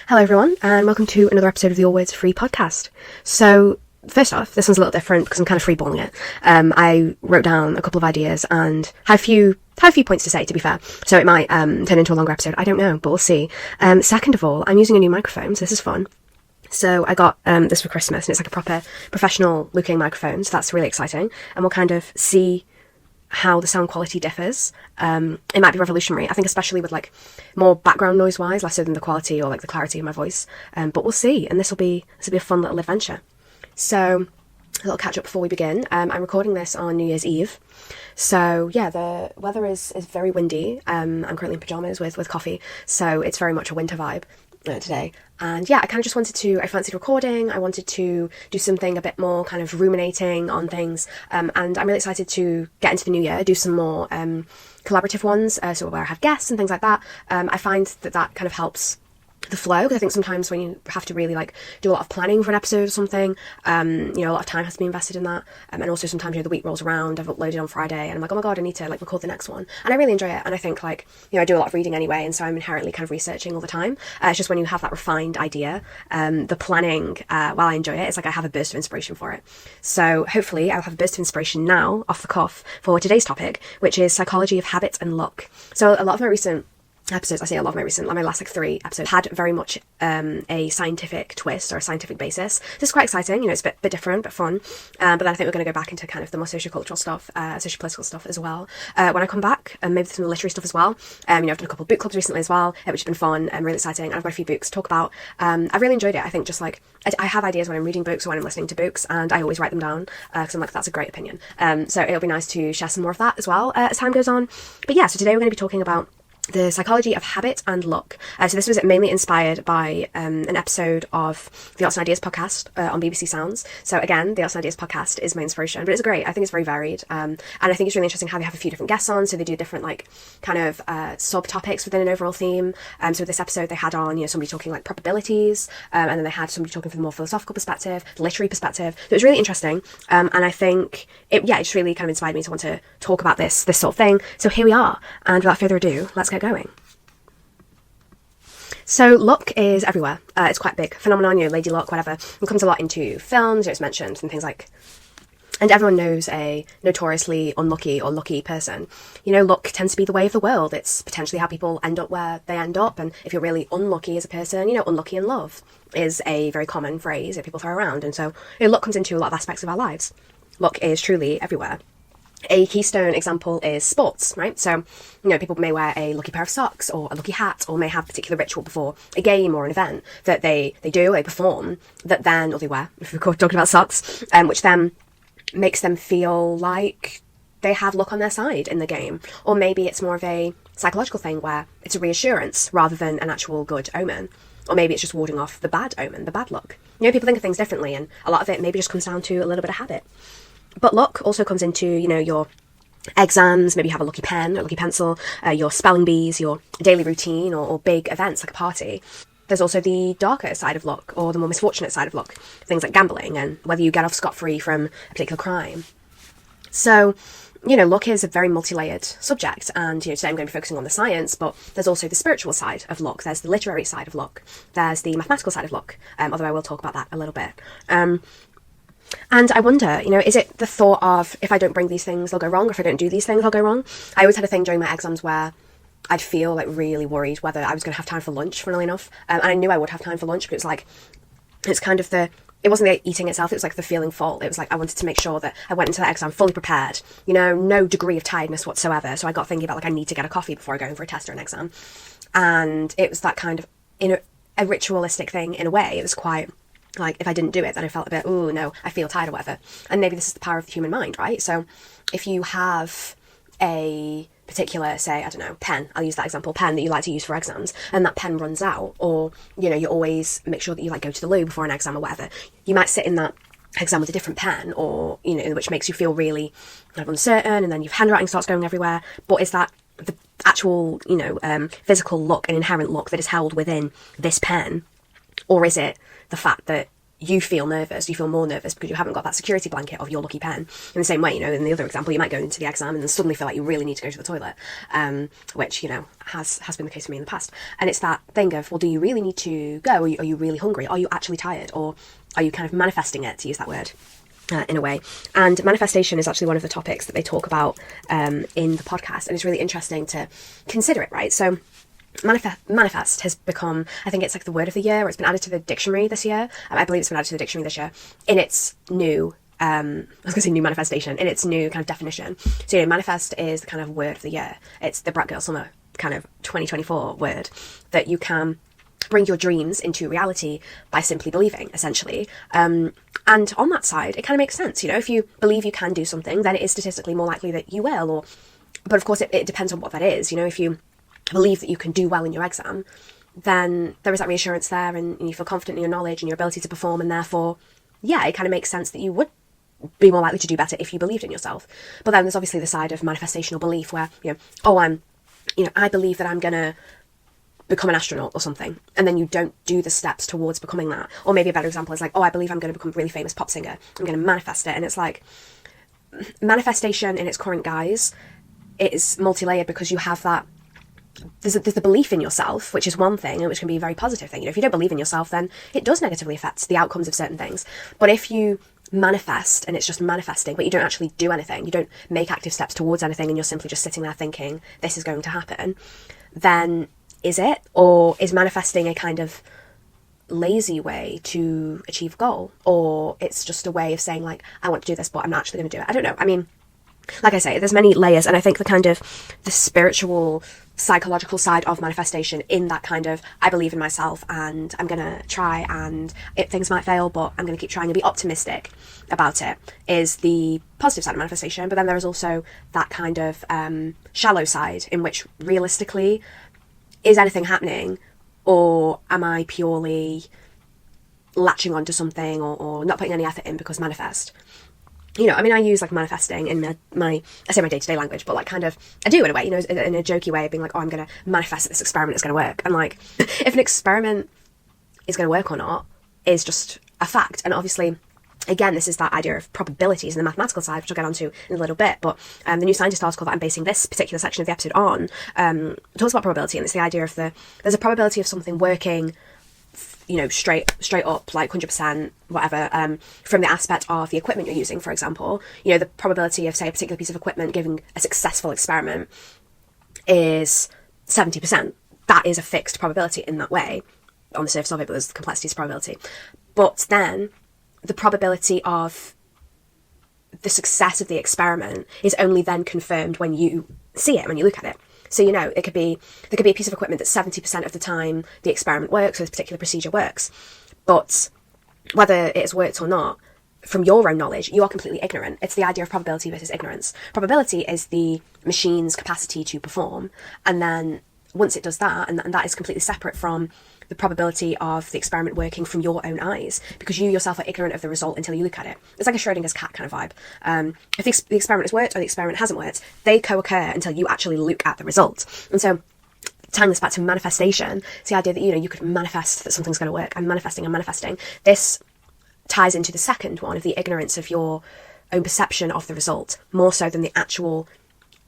Hello everyone, and welcome to another episode of the Always Free podcast. So, first off, this one's a little different because I'm kind of freeballing it. I wrote down a couple of ideas and had a few points to say, to be fair. So it might turn into a longer episode. I don't know, but we'll see. Second of all, I'm using a new microphone, so this is fun. So I got this for Christmas, and it's like a proper professional looking microphone, so that's really exciting. And we'll kind of see how the sound quality differs. It might be revolutionary, I think, especially with like more background noise wise, less so than the quality or like the clarity of my voice, but we'll see. And this will be a fun little adventure. So a little catch up before we begin. I'm recording this on New Year's Eve, so yeah, the weather is very windy. I'm currently in pajamas with coffee, so it's very much a winter vibe today. And yeah, I kind of just I fancied recording. I wanted to do something a bit more kind of ruminating on things. And I'm really excited to get into the new year, do some more collaborative ones, so where I have guests and things like that. I find that kind of helps the flow, because I think sometimes when you have to really like do a lot of planning for an episode or something, a lot of time has to be invested in that, and also sometimes the week rolls around, I've uploaded on Friday and I'm like, oh my god, I need to like record the next one, and I really enjoy it. And I think like I do a lot of reading anyway, and so I'm inherently kind of researching all the time. It's just when you have that refined idea, the planning, while I enjoy it, it's like I have a burst of inspiration for it. So hopefully I'll have a burst of inspiration now off the cuff for today's topic, which is psychology of habit and luck. So a lot of my recent episodes, I say a lot of my recent, like my last like 3 episodes, had very much a scientific twist or a scientific basis. This is quite exciting, it's a bit different, but fun. But then I think we're going to go back into kind of the more sociocultural stuff, sociopolitical stuff as well. When I come back, and maybe some of the literary stuff as well. I've done a couple of book clubs recently as well, which has been fun and really exciting. I've got a few books to talk about. I've really enjoyed it. I think just like, I have ideas when I'm reading books or when I'm listening to books, and I always write them down, because I'm like, that's a great opinion. So it'll be nice to share some more of that as well as time goes on. But yeah, so today we're going to be talking about the psychology of habit and luck. So this was mainly inspired by an episode of the Arts and Ideas podcast on BBC Sounds. So again, the Arts and Ideas podcast is my inspiration, but it's great. I think it's very varied. And I think it's really interesting how they have a few different guests on. So they do different like kind of subtopics within an overall theme. So with this episode, they had on, somebody talking like probabilities, and then they had somebody talking from the more philosophical perspective, the literary perspective. So it was really interesting. And I think it just really kind of inspired me to want to talk about this sort of thing. So here we are. And without further ado, let's get going. So luck is everywhere. It's quite a big phenomenon, lady luck, whatever. It comes a lot into films, it's mentioned and things like, and everyone knows a notoriously unlucky or lucky person. Luck tends to be the way of the world. It's potentially how people end up where they end up. And if you're really unlucky as a person, unlucky in love is a very common phrase that people throw around. And so luck comes into a lot of aspects of our lives. Luck is truly everywhere. A keystone example is sports, right? So, people may wear a lucky pair of socks or a lucky hat, or may have a particular ritual before a game or an event that they perform, that then, or they wear, if we're talking about socks, which then makes them feel like they have luck on their side in the game. Or maybe it's more of a psychological thing where it's a reassurance rather than an actual good omen. Or maybe it's just warding off the bad omen, the bad luck. People think of things differently, and a lot of it maybe just comes down to a little bit of habit. But luck also comes into, your exams, maybe you have a lucky pen or a lucky pencil, your spelling bees, your daily routine, or big events like a party. There's also the darker side of luck, or the more misfortunate side of luck, things like gambling and whether you get off scot-free from a particular crime. So, luck is a very multi-layered subject, and today I'm going to be focusing on the science, but there's also the spiritual side of luck, there's the literary side of luck, there's the mathematical side of luck, although I will talk about that a little bit. And I wonder, is it the thought of, if I don't bring these things, they'll go wrong, or if I don't do these things, they'll go wrong? I always had a thing during my exams where I'd feel like really worried whether I was going to have time for lunch, funnily enough. And I knew I would have time for lunch, but it's kind of it wasn't the eating itself, it was like the feeling full. It was like I wanted to make sure that I went into that exam fully prepared, no degree of tiredness whatsoever. So I got thinking about like I need to get a coffee before I go in for a test or an exam. And it was that kind of, a ritualistic thing in a way. It was quite like, if I didn't do it, then I felt a bit, oh no, I feel tired or whatever. And maybe this is the power of the human mind, right? So if you have a particular, say, I don't know, pen, I'll use that example, pen that you like to use for exams, and that pen runs out, or, you always make sure that you like go to the loo before an exam or whatever, you might sit in that exam with a different pen, or, which makes you feel really kind of uncertain, and then your handwriting starts going everywhere. But is that the actual, physical luck and inherent luck that is held within this pen? Or is it the fact that you feel nervous, you feel more nervous because you haven't got that security blanket of your lucky pen? In the same way, in the other example, you might go into the exam and then suddenly feel like you really need to go to the toilet, which, has been the case for me in the past. And it's that thing of, well, do you really need to go? Are you really hungry? Are you actually tired? Or are you kind of manifesting it, to use that word? In a way. And manifestation is actually one of the topics that they talk about in the podcast, and it's really interesting to consider it, right? So manifest has become, I think it's like the word of the year, or it's been added to the dictionary this year. I believe it's been added to the dictionary this year in its new I was going to say new manifestation, in its new kind of definition. So manifest is the kind of word of the year. It's the Brat Girl Summer kind of 2024 word, that you can bring your dreams into reality by simply believing, essentially. And on that side, it kind of makes sense. If you believe you can do something, then it is statistically more likely that you will. But of course, it depends on what that is. If you believe that you can do well in your exam, then there is that reassurance there, and you feel confident in your knowledge and your ability to perform, and therefore, it kind of makes sense that you would be more likely to do better if you believed in yourself. But then there's obviously the side of manifestational belief where, I believe that I'm going to become an astronaut or something, and then you don't do the steps towards becoming that. Or maybe a better example is like, I believe I'm going to become a really famous pop singer. I'm going to manifest it. And it's like, manifestation in its current guise, it is multi-layered, because you have that, there's the belief in yourself, which is one thing, and which can be a very positive thing. If you don't believe in yourself, then it does negatively affect the outcomes of certain things. But if you manifest and it's just manifesting, but you don't actually do anything, you don't make active steps towards anything, and you're simply just sitting there thinking this is going to happen, then is it? Or is manifesting a kind of lazy way to achieve a goal? Or it's just a way of saying, like, I want to do this, but I'm not actually going to do it? I don't know. I mean, like I say, there's many layers, and I think the spiritual, psychological side of manifestation, in that kind of, I believe in myself and I'm going to try, and things might fail, but I'm going to keep trying and be optimistic about it, is the positive side of manifestation. But then there is also that kind of shallow side, in which realistically, is anything happening, or am I purely latching onto something or not putting any effort in because manifest? I use like manifesting in my I say my day-to-day language, but like kind of, I do in a way, in a jokey way, of being like, I'm going to manifest that this experiment is going to work. And like, if an experiment is going to work or not is just a fact. And obviously, again, this is that idea of probabilities and the mathematical side, which I'll get onto in a little bit. But the New Scientist article that I'm basing this particular section of the episode on talks about probability, and it's the idea of there's a probability of something working, straight up, like 100%, whatever, from the aspect of the equipment you're using, for example. The probability of, say, a particular piece of equipment giving a successful experiment is 70%. That is a fixed probability in that way, on the surface of it, but there's the complexities of probability. But then the probability of the success of the experiment is only then confirmed when you see it, when you look at it. So, there could be a piece of equipment that 70% of the time the experiment works, or this particular procedure works. But whether it has worked or not, from your own knowledge, you are completely ignorant. It's the idea of probability versus ignorance. Probability is the machine's capacity to perform. And then once it does that, and that is completely separate from the probability of the experiment working from your own eyes, because you yourself are ignorant of the result until you look at it. It's like a Schrodinger's cat kind of vibe. If the experiment has worked or the experiment hasn't worked, they co-occur until you actually look at the result. And so, tying this back to manifestation, it's the idea that, you could manifest that something's going to work. I'm manifesting. This ties into the second one of the ignorance of your own perception of the result, more so than the actual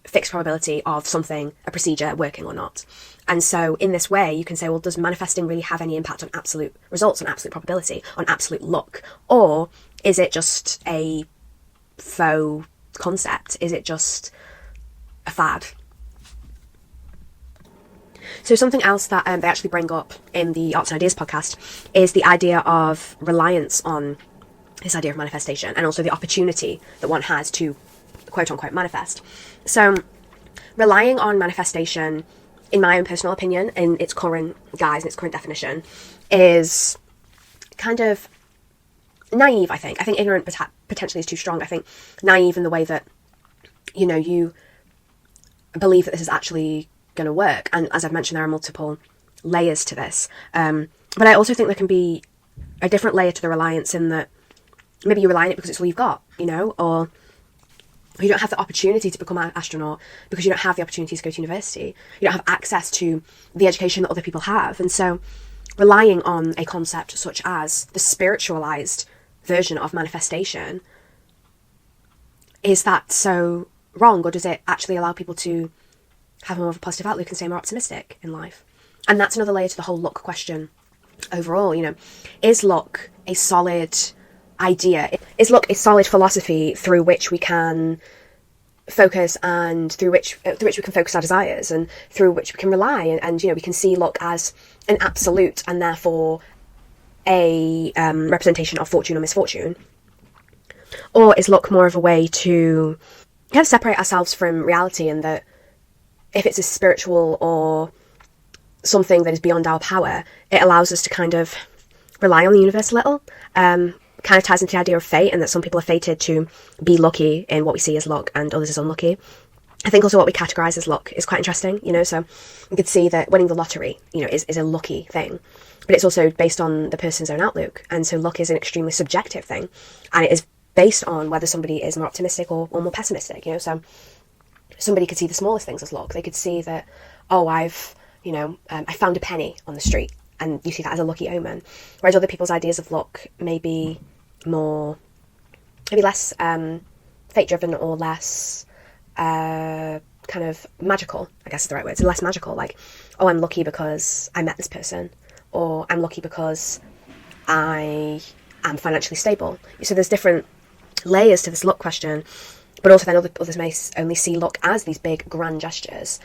fixed probability of something, a procedure, working or not. And so in this way, you can say, well, does manifesting really have any impact on absolute results, on absolute probability, on absolute luck? Or is it just a faux concept? Is it just a fad? So something else that they actually bring up in the Arts and Ideas podcast is the idea of reliance on this idea of manifestation, and also the opportunity that one has to quote-unquote manifest. So relying on manifestation, in my own personal opinion, in its current guise, in its current definition, is kind of naive, I think. I think ignorant potentially is too strong. I think naive in the way that, you believe that this is actually going to work. And as I've mentioned, there are multiple layers to this. But I also think there can be a different layer to the reliance, in that maybe you rely on it because it's all you've got, or you don't have the opportunity to become an astronaut because you don't have the opportunity to go to university. You don't have access to the education that other people have. And so relying on a concept such as the spiritualized version of manifestation, is that so wrong? Or does it actually allow people to have more of a positive outlook and stay more optimistic in life. And that's another layer to the whole luck question overall. Is luck a solid idea? Is luck a solid philosophy through which we can focus, and through which we can focus our desires, and through which we can rely, and we can see luck as an absolute and therefore a representation of fortune or misfortune? Or is luck more of a way to kind of separate ourselves from reality, and that if it's a spiritual or something that is beyond our power, it allows us to kind of rely on the universe a little? Kind of ties into the idea of fate, and that some people are fated to be lucky in what we see as luck and others as unlucky. I think also what we categorise as luck is quite interesting, so we could see that winning the lottery, is a lucky thing, but it's also based on the person's own outlook, and so luck is an extremely subjective thing, and it is based on whether somebody is more optimistic or more pessimistic, so somebody could see the smallest things as luck. They could see that, I found a penny on the street, and you see that as a lucky omen. Whereas other people's ideas of luck may be less fate-driven, or less kind of magical, I guess is the right word. It's less magical, like, I'm lucky because I met this person, or I'm lucky because I am financially stable. So there's different layers to this luck question, but also then others may only see luck as these big grand gestures.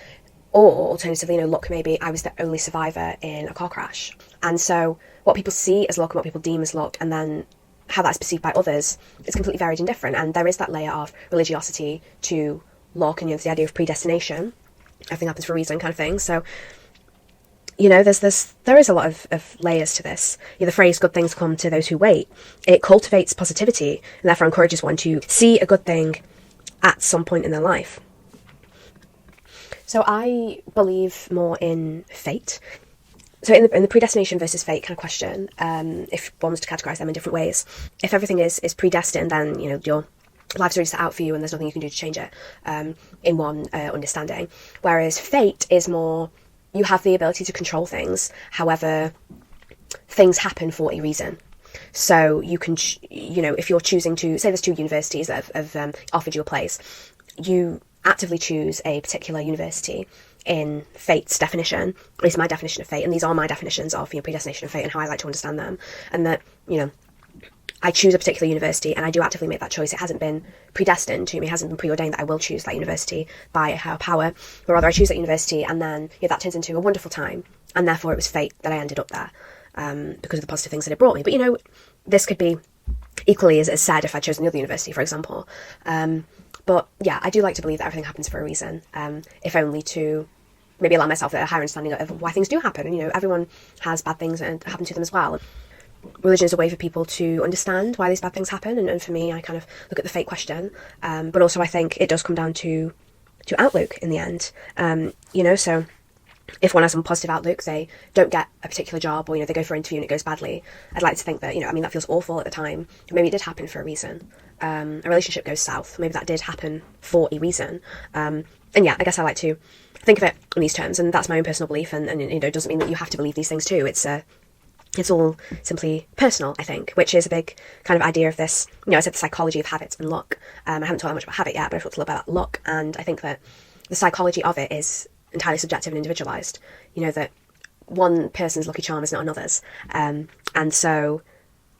Or alternatively, luck maybe I was the only survivor in a car crash. And so what people see as luck and what people deem as luck, and then how that's perceived by others, is completely varied and different. And there is that layer of religiosity to luck, and the idea of predestination. Everything happens for a reason kind of thing. So, there is a lot of layers to this. The phrase "good things come to those who wait," it cultivates positivity, and therefore encourages one to see a good thing at some point in their life. So I believe more in fate. So in the predestination versus fate kind of question, if one was to categorise them in different ways, if everything is predestined, then your life's already set out for you, and there's nothing you can do to change it, in one understanding. Whereas fate is more, you have the ability to control things. However, things happen for a reason. So you can, if you're choosing to, say there's two universities that have offered you a place, you actively choose a particular university in fate's definition, at least my definition of fate, and these are my definitions of predestination of fate and how I like to understand them, and that I choose a particular university and I do actively make that choice. It hasn't been predestined to me, it hasn't been preordained that I will choose that university by a higher power, but rather I choose that university, and then that turns into a wonderful time, and therefore it was fate that I ended up there, because of the positive things that it brought me. But this could be equally as sad if I chose another university, for example. But yeah, I do like to believe that everything happens for a reason, if only to maybe allow myself a higher understanding of why things do happen. And everyone has bad things and happen to them as well. Religion is a way for people to understand why these bad things happen, and for me, I kind of look at the fate question, but also I think it does come down to outlook in the end. So if one has a positive outlook, they don't get a particular job, or they go for an interview and it goes badly, I'd like to think that that feels awful at the time, but maybe it did happen for a reason. A relationship goes south, maybe that did happen for a reason. And yeah, I guess I like to think of it in these terms, and that's my own personal belief, and it doesn't mean that you have to believe these things too. It's all simply personal, I think, which is a big kind of idea of this. I said the psychology of habits and luck. I haven't talked that much about habit yet, but I've talked a little bit about luck, and I think that the psychology of it is entirely subjective and individualised. That one person's lucky charm is not another's. And so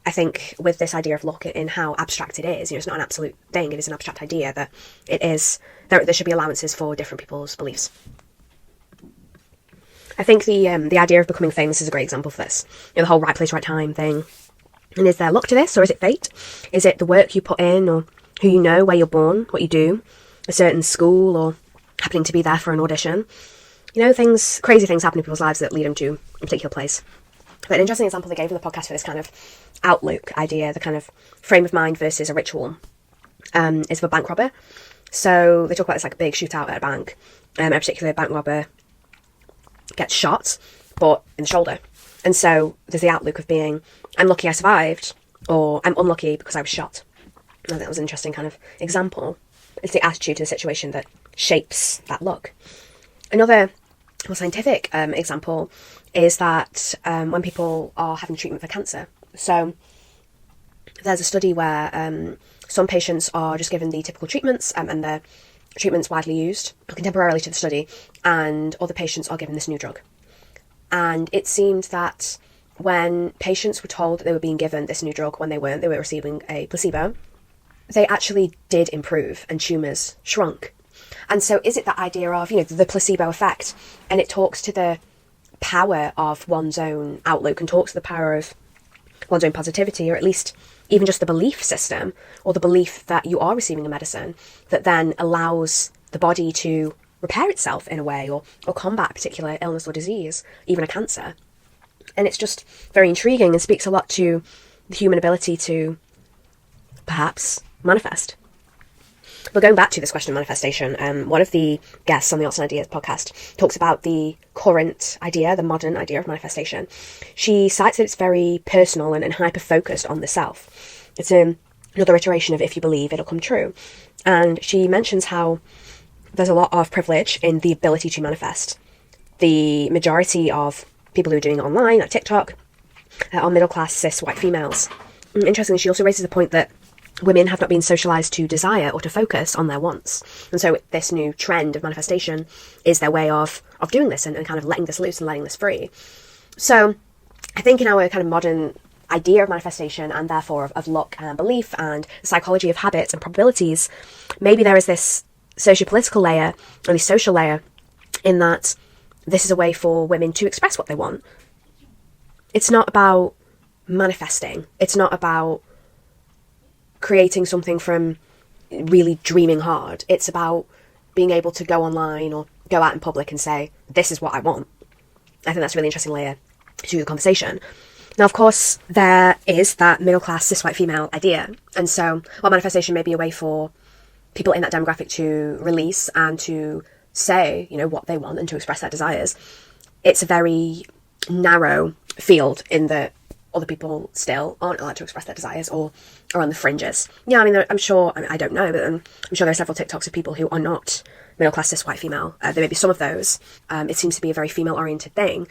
I think with this idea of luck in how abstract it is, it's not an absolute thing, it is an abstract idea, that it is, there should be allowances for different people's beliefs. I think the idea of becoming famous is a great example for this. The whole right place, right time thing. And is there luck to this, or is it fate? Is it the work you put in, or who you know, where you're born, what you do, a certain school, or happening to be there for an audition? Crazy things happen in people's lives that lead them to a particular place. But an interesting example they gave in the podcast for this kind of outlook idea, the kind of frame of mind versus a ritual, is of a bank robber. So they talk about this like big shootout at a bank. A particular bank robber gets shot, but in the shoulder. And so there's the outlook of being, I'm lucky I survived, or I'm unlucky because I was shot. I think that was an interesting kind of example. It's the attitude to the situation that shapes that look. Another more scientific example is that when people are having treatment for cancer. So there's a study where some patients are just given the typical treatments, and they're treatments widely used contemporarily to the study, and other patients are given this new drug. And it seemed that when patients were told that they were being given this new drug when they weren't, they were receiving a placebo, they actually did improve and tumours shrunk. And so is it that idea of, the placebo effect? And it talks to the power of one's own outlook and talks to the power of one's own positivity, or at least even just the belief system, or the belief that you are receiving a medicine that then allows the body to repair itself in a way, or combat a particular illness or disease, even a cancer. And it's just very intriguing and speaks a lot to the human ability to perhaps manifest. But going back to this question of manifestation, one of the guests on the Arts and Ideas podcast talks about the current idea, the modern idea of manifestation. She cites that it's very personal and hyper-focused on the self. It's another iteration of if you believe, it'll come true. And she mentions how there's a lot of privilege in the ability to manifest. The majority of people who are doing it online, like TikTok, are middle-class, cis, white females. Interestingly, she also raises the point that women have not been socialised to desire or to focus on their wants. And so this new trend of manifestation is their way of doing this and kind of letting this loose and letting this free. So I think in our kind of modern idea of manifestation, and therefore of luck and belief and the psychology of habits and probabilities, maybe there is this socio-political layer, or the social layer, in that this is a way for women to express what they want. It's not about manifesting. It's not about creating something from really dreaming hard. It's about being able to go online or go out in public and say, this is what I want. I think that's a really interesting layer to the conversation. Now, of course, there is that middle-class cis white female idea. And so while manifestation may be a way for people in that demographic to release and to say, what they want and to express their desires, it's a very narrow field in that other people still aren't allowed to express their desires or are on the fringes. Yeah, I'm sure, I don't know, but I'm sure there are several TikToks of people who are not middle-class cis white female. There may be some of those. It seems to be a very female-oriented thing.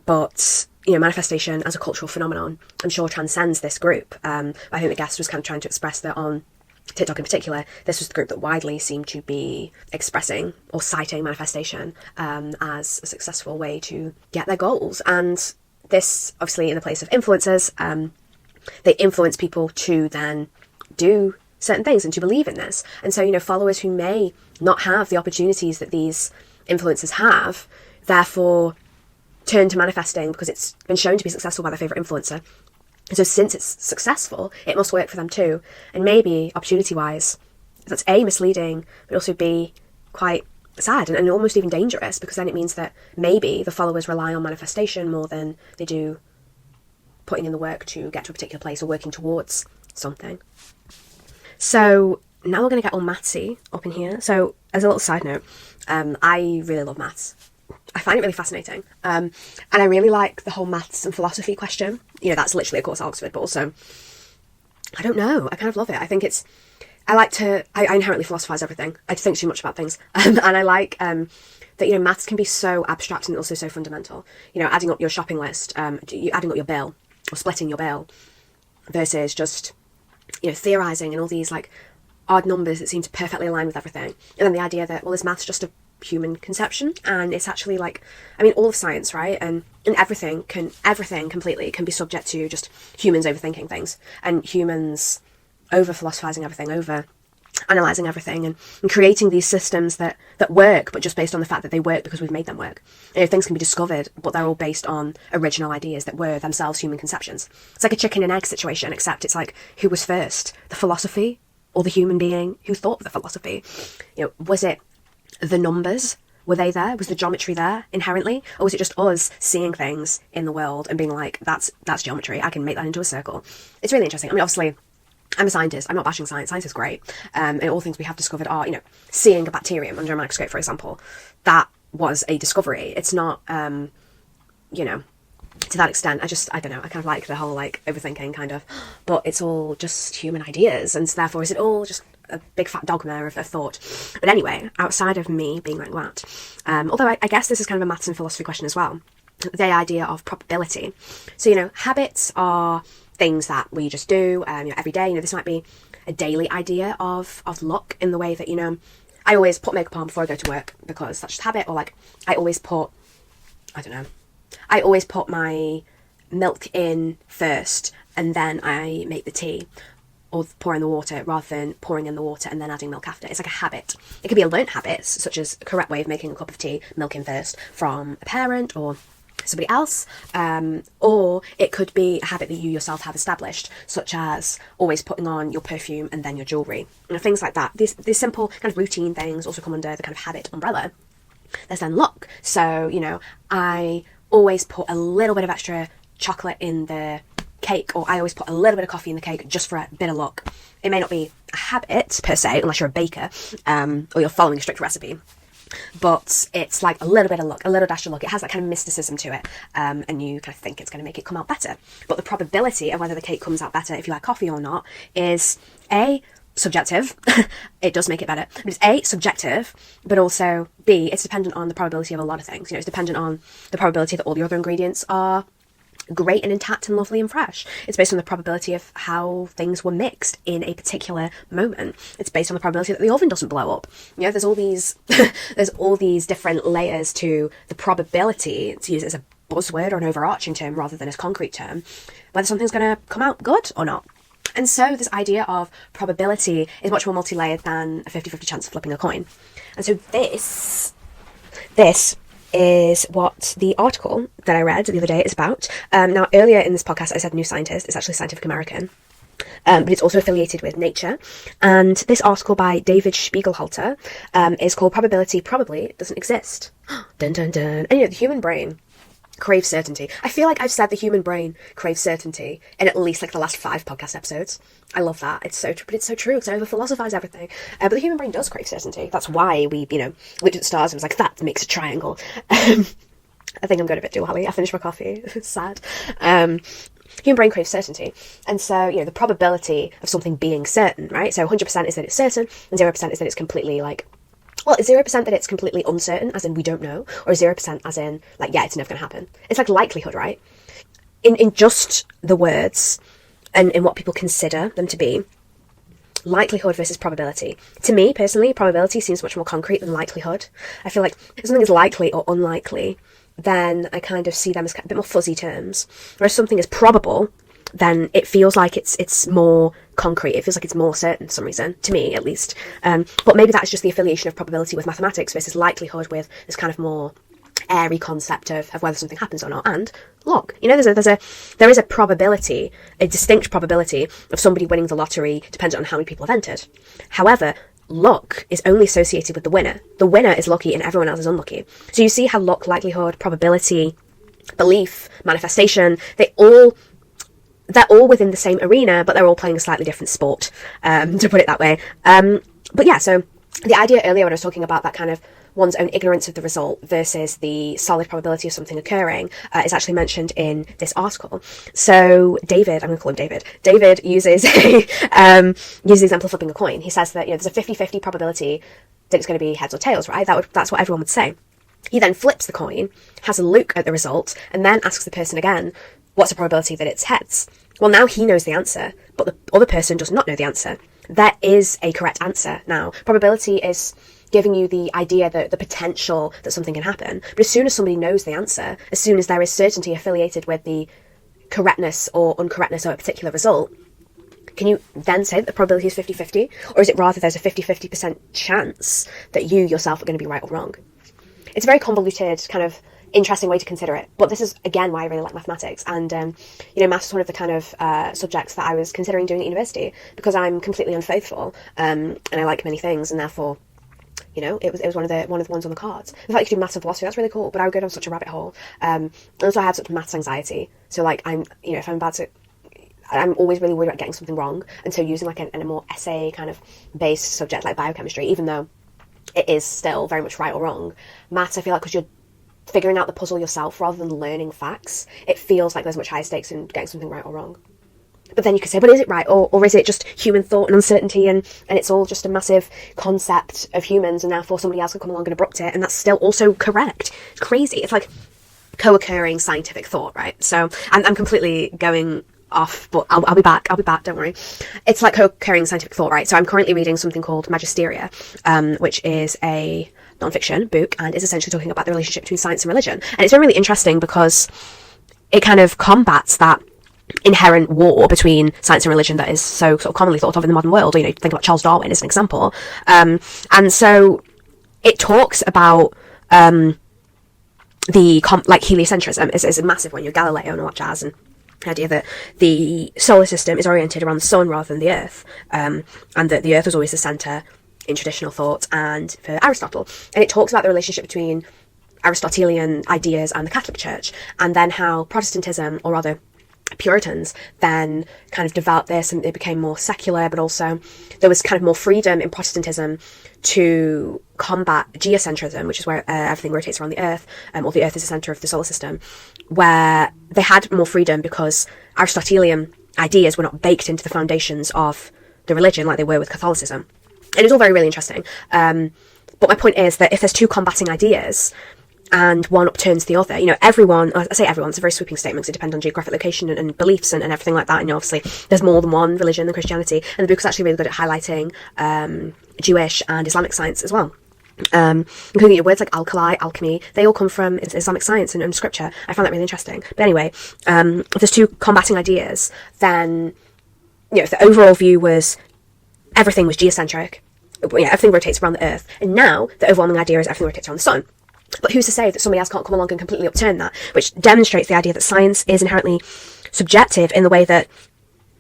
But, manifestation as a cultural phenomenon, I'm sure transcends this group. I think the guest was kind of trying to express that on TikTok in particular, this was the group that widely seemed to be expressing or citing manifestation as a successful way to get their goals. And this, obviously, in the place of influencers, they influence people to then do certain things and to believe in this. And so, followers who may not have the opportunities that these influencers have, therefore turn to manifesting because it's been shown to be successful by their favourite influencer. And so since it's successful, it must work for them too. And maybe, opportunity-wise, that's A, misleading, but also B, quite sad and almost even dangerous, because then it means that maybe the followers rely on manifestation more than they do putting in the work to get to a particular place or working towards something. So now we're going to get all mathsy up in here. So as a little side note, I really love maths. I find it really fascinating. And I really like the whole maths and philosophy question. That's literally a course at Oxford, but also, I don't know, I kind of love it. I think I inherently philosophise everything. I think too much about things. And I like that, maths can be so abstract and also so fundamental. Adding up your shopping list, adding up your bill, or splitting your bill, versus just, theorising and all these, odd numbers that seem to perfectly align with everything. And then the idea that, is maths just a human conception? And it's actually all of science, right? And everything completely can be subject to just humans overthinking things and humans over philosophizing everything, over analysing everything and creating these systems that work, but just based on the fact that they work because we've made them work. Things can be discovered, but they're all based on original ideas that were themselves human conceptions. It's like a chicken and egg situation, except it's who was first, the philosophy or the human being who thought of the philosophy? Was it the numbers? Were they there? Was the geometry there inherently? Or was it just us seeing things in the world and being like, that's geometry, I can make that into a circle? It's really interesting. Obviously, I'm a scientist. I'm not bashing science. Science is great. And all things we have discovered are, seeing a bacterium under a microscope, for example. That was a discovery. It's not, to that extent. I don't know. I kind of like the whole, overthinking kind of. But it's all just human ideas. And so therefore, is it all just a big fat dogma of a thought? But anyway, outside of me being like that, although I guess this is kind of a maths and philosophy question as well, the idea of probability. So, habits are things that we just do every day. This might be a daily idea of luck in the way that, I always put makeup on before I go to work because that's just habit. Or like, I always put my milk in first and then I make the tea, or pour in the water rather than pouring in the water and then adding milk after. It's like a habit. It could be a learnt habit, such as a correct way of making a cup of tea, milk in first, from a parent or somebody else, or it could be a habit that you yourself have established, such as always putting on your perfume and then your jewellery, things like that. These simple kind of routine things also come under the kind of habit umbrella. There's then luck. So, I always put a little bit of extra chocolate in the cake, or I always put a little bit of coffee in the cake just for a bit of luck. It may not be a habit per se, unless you're a baker, or you're following a strict recipe, but it's like a little bit of luck, a little dash of luck. It has that kind of mysticism to it, and you kind of think it's going to make it come out better. But the probability of whether the cake comes out better if you like coffee or not is A, subjective. It does make it better, but it's A, subjective, but also B, it's dependent on the probability of a lot of things. It's dependent on the probability that all the other ingredients are great and intact and lovely and fresh. It's based on the probability of how things were mixed in a particular moment. It's based on the probability that the oven doesn't blow up. There's all these there's all these different layers to the probability, to use it as a buzzword or an overarching term rather than as a concrete term, whether something's going to come out good or not. And so this idea of probability is much more multi-layered than a 50-50 chance of flipping a coin. And so this is what the article that I read the other day is about. Now, earlier in this podcast, I said New Scientist. It's actually Scientific American. But it's also affiliated with Nature. And this article by David Spiegelhalter is called Probability Probably Doesn't Exist. Dun dun dun. And the human brain craves certainty. I feel like I've said the human brain craves certainty in at least like the last 5 podcast episodes. I love that. It's so true, but it's so true because I over-philosophize everything. But the human brain does crave certainty. That's why we, looked at the stars and was like, that makes a triangle. I think I'm going a bit Diwali. I finished my coffee. It's sad. Human brain craves certainty. And so, the probability of something being certain, right? So 100% is that it's certain, and 0% is that it's completely is 0% that it's completely uncertain, as in we don't know, or 0% as in, it's never going to happen? It's like likelihood, right? In just the words, and in what people consider them to be, likelihood versus probability. To me, personally, probability seems much more concrete than likelihood. I feel like if something is likely or unlikely, then I kind of see them as a bit more fuzzy terms. Whereas something is probable, then it feels like it's more concrete. It feels like it's more certain for some reason, to me at least. But maybe that's just the affiliation of probability with mathematics versus likelihood with this kind of more airy concept of whether something happens or not. And luck. There is a probability, a distinct probability of somebody winning the lottery dependent on how many people have entered. However, luck is only associated with the winner. The winner is lucky and everyone else is unlucky. So you see how luck, likelihood, probability, belief, manifestation, they're all within the same arena, but they're all playing a slightly different sport, to put it that way. But yeah, so the idea earlier when I was talking about that kind of one's own ignorance of the result versus the solid probability of something occurring is actually mentioned in this article. So David, I'm going to call him David. David uses the example of flipping a coin. He says that there's a 50-50 probability that it's going to be heads or tails, right? That's what everyone would say. He then flips the coin, has a look at the result, and then asks the person again, what's the probability that it's heads? Well, now he knows the answer, but the other person does not know the answer. There is a correct answer now. Probability is giving you the idea that the potential that something can happen. But as soon as somebody knows the answer, as soon as there is certainty affiliated with the correctness or uncorrectness of a particular result, can you then say that the probability is 50-50? Or is it rather there's a 50-50% chance that you yourself are going to be right or wrong? It's a very convoluted kind of interesting way to consider it. But this is, again, why I really like mathematics. And, maths is one of the kind of subjects that I was considering doing at university because I'm completely unfaithful and I like many things, and therefore, it was one of the ones on the cards. The fact you could do maths and philosophy, that's really cool, but I would go down such a rabbit hole. And also I have such maths anxiety. So, if I'm about to... I'm always really worried about getting something wrong. And so using, a more essay kind of based subject like biochemistry, even though it is still very much right or wrong, maths, I feel like, because you're figuring out the puzzle yourself rather than learning facts, it feels like there's much higher stakes in getting something right or wrong. But then you could say, but is it right? Or is it just human thought and uncertainty and it's all just a massive concept of humans and therefore somebody else could come along and abrupt it and that's still also correct? It's crazy. It's like co-occurring scientific thought, right? So I'm completely going off, but I'll be back, don't worry. It's like co-occurring scientific thought, right? So I'm currently reading something called Magisteria, which is a non-fiction book, and is essentially talking about the relationship between science and religion. And it's been really interesting because it kind of combats that inherent war between science and religion that is so sort of commonly thought of in the modern world. You know, think about Charles Darwin as an example. And so it talks about like heliocentrism is a massive one. You're Galileo and all that jazz, and the idea that the solar system is oriented around the sun rather than the Earth, and that the Earth was always the centre in traditional thought and for Aristotle. And it talks about the relationship between Aristotelian ideas and the Catholic Church, and then how Protestantism, or rather Puritans, then kind of developed this and it became more secular, but also there was kind of more freedom in Protestantism to combat geocentrism, which is where everything rotates around the Earth, or the Earth is the centre of the solar system, where they had more freedom because Aristotelian ideas were not baked into the foundations of the religion like they were with Catholicism. And it's all very, really interesting. But my point is that if there's two combating ideas, and one upturns the other, you know, everyone, I say everyone, it's a very sweeping statement because it depends on geographic location and beliefs and everything like that. And obviously there's more than one religion than Christianity, and the book's actually really good at highlighting Jewish and Islamic science as well. Including words like alkali, alchemy, they all come from Islamic science and scripture. I found that really interesting. But anyway, if there's two combating ideas, then, you know, if the overall view was everything was geocentric, everything rotates around the Earth, and now the overwhelming idea is everything rotates around the sun. But who's to say that somebody else can't come along and completely upturn that? Which demonstrates the idea that science is inherently subjective in the way that,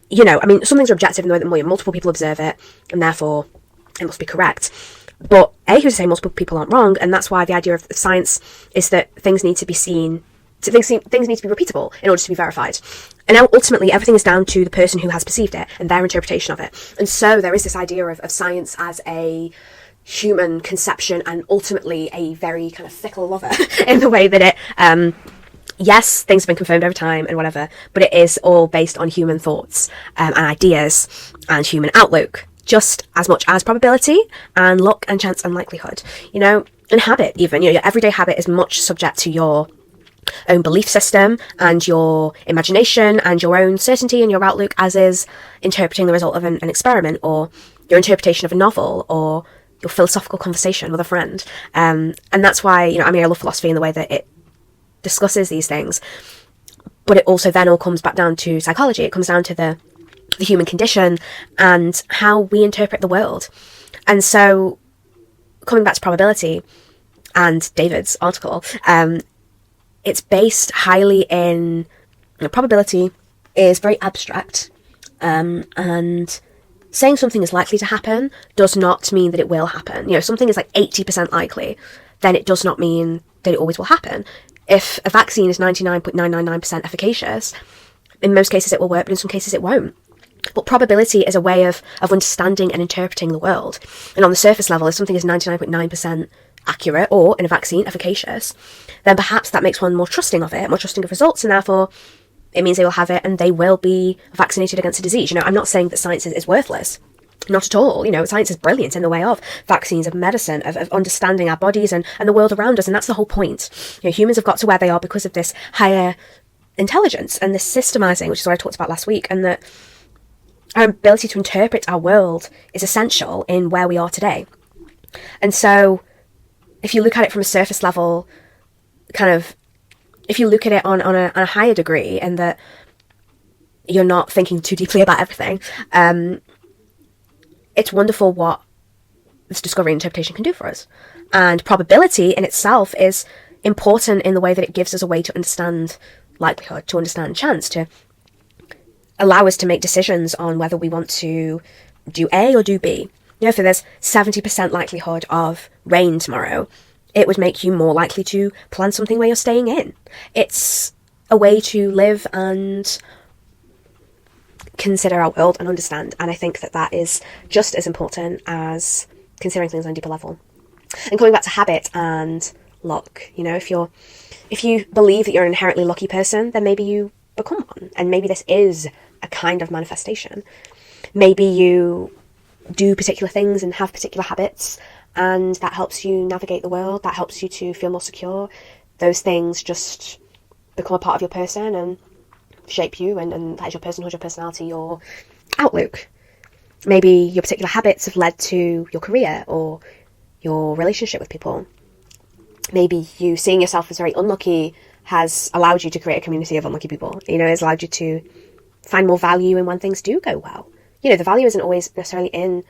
you know, I mean, some things are objective in the way that multiple people observe it, and therefore it must be correct. But who's to say multiple people aren't wrong? And that's why the idea of science is that things need to be seen, things need to be repeatable in order to be verified. And now ultimately everything is down to the person who has perceived it and their interpretation of it. And so there is this idea of science as a human conception, and ultimately a very kind of fickle lover in the way that it, yes, things have been confirmed over time and whatever, but it is all based on human thoughts and ideas and human outlook, just as much as probability and luck and chance and likelihood, you know, and habit even. You know, your everyday habit is much subject to your own belief system and your imagination and your own certainty and your outlook, as is interpreting the result of an experiment, or your interpretation of a novel, or your philosophical conversation with a friend. And that's why, you know, I mean, I love philosophy in the way that it discusses these things, but it also then all comes back down to psychology. It comes down to the human condition and how we interpret the world. And so coming back to probability and David's article, it's based highly in, you know, probability is very abstract, and saying something is likely to happen does not mean that it will happen. You know, if something is like 80% likely, then it does not mean that it always will happen. If a vaccine is 99.999% efficacious, in most cases it will work, but in some cases it won't. But probability is a way of understanding and interpreting the world. And on the surface level, if something is 99.9% accurate, or in a vaccine, efficacious, then perhaps that makes one more trusting of it, more trusting of results, and therefore it means they will have it and they will be vaccinated against a disease. You know, I'm not saying that science is worthless. Not at all. You know, science is brilliant in the way of vaccines, of medicine, of understanding our bodies and the world around us. And that's the whole point. You know, humans have got to where they are because of this higher intelligence and this systemizing, which is what I talked about last week, and that our ability to interpret our world is essential in where we are today. And so if you look at it from a surface level, kind of, if you look at it on a higher degree, and that you're not thinking too deeply about everything, it's wonderful what this discovery and interpretation can do for us. And probability in itself is important in the way that it gives us a way to understand likelihood, to understand chance, to allow us to make decisions on whether we want to do A or do B. You know, if there's 70% likelihood of rain tomorrow, it would make you more likely to plan something where you're staying in. It's a way to live and consider our world and understand. And I think that that is just as important as considering things on a deeper level. And coming back to habit and luck, you know, if you believe that you're an inherently lucky person, then maybe you become one. And maybe this is a kind of manifestation. Maybe you do particular things and have particular habits, and that helps you navigate the world, that helps you to feel more secure. Those things just become a part of your person and shape you, and that is your personhood, your personality, your outlook. Maybe your particular habits have led to your career or your relationship with people. Maybe you seeing yourself as very unlucky has allowed you to create a community of unlucky people. You know, it's allowed you to find more value in when things do go well. You know, the value isn't always necessarily in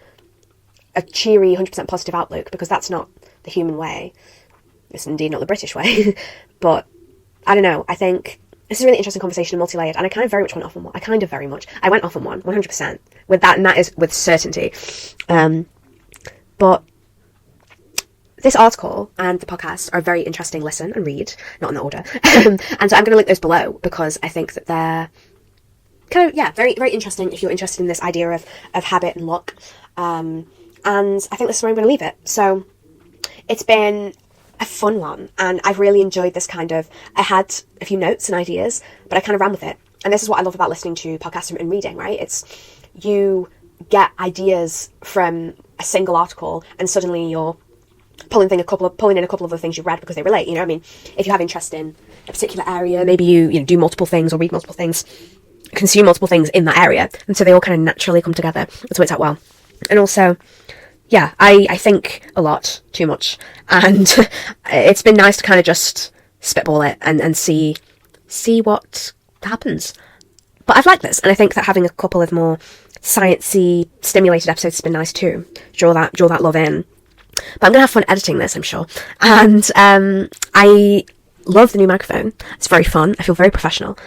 a cheery, 100% positive outlook, because that's not the human way. It's indeed not the British way. But I don't know. I think this is a really interesting conversation and multi-layered, and I kind of very much went off on one. I went off on one, 100%, with that, and that is with certainty. But this article and the podcast are a very interesting listen and read, not in that order. And so I'm going to link those below, because I think that they're kind of, very, very interesting if you're interested in this idea of habit and luck. And I think this is where I'm going to leave it. So it's been a fun one, and I've really enjoyed this I had a few notes and ideas, but I kind of ran with it. And this is what I love about listening to podcasts and reading, right? It's you get ideas from a single article, and suddenly you're pulling in a couple of the things you've read because they relate. You know, I mean, if you have interest in a particular area, maybe you do multiple things or read multiple things, consume multiple things in that area, and so they all kind of naturally come together. That's worked out well. And also, yeah, I think a lot, too much, and it's been nice to kind of just spitball it and see what happens. But I've liked this, and I think that having a couple of more sciencey, stimulated episodes has been nice too. Draw that love in. But I'm going to have fun editing this, I'm sure. And I love the new microphone. It's very fun. I feel very professional.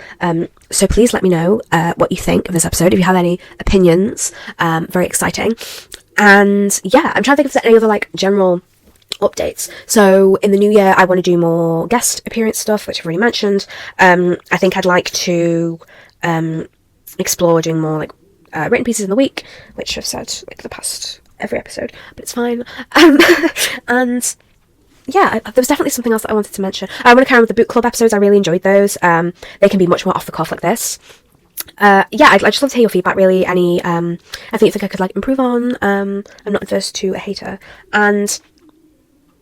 So please let me know what you think of this episode. If you have any opinions, very exciting. And yeah, I'm trying to think if there's any other general updates. So in the new year, I want to do more guest appearance stuff, which I've already mentioned. I think I'd like to explore doing more written pieces in the week, which I've said the past every episode, but it's fine. And yeah, there was definitely something else that I wanted to mention. I want to carry on with the book club episodes. I really enjoyed those. They can be much more off the cuff like this. I'd just love to hear your feedback, really. Any I think you think I could improve on. I'm not averse to a hater. And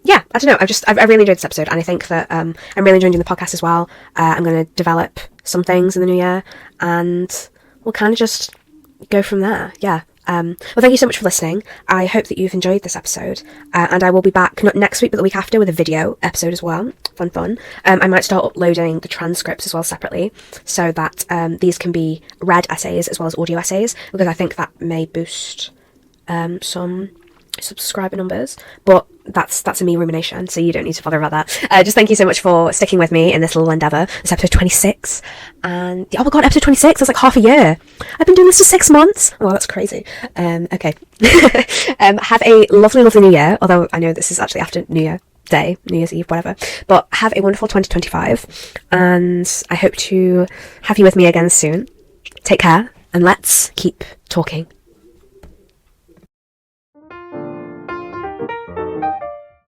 yeah, I don't know, I really enjoyed this episode, and I think that I'm really enjoying doing the podcast as well. I'm going to develop some things in the new year, and we'll kind of just go from there. Yeah. Well, thank you so much for listening. I hope that you've enjoyed this episode, and I will be back not next week but the week after with a video episode as well. Fun. I might start uploading the transcripts as well separately, so that these can be read essays as well as audio essays, because I think that may boost some subscriber numbers, but that's a me rumination, so you don't need to bother about that. Just thank you so much for sticking with me in this little endeavour. It's episode 26, and oh my god, episode 26, that's half a year. I've been doing this for 6 months. Well, that's crazy. Okay. Have a lovely new year, although I know this is actually after New Year's Eve, whatever, but have a wonderful 2025, and I hope to have you with me again soon. Take care, and let's keep talking.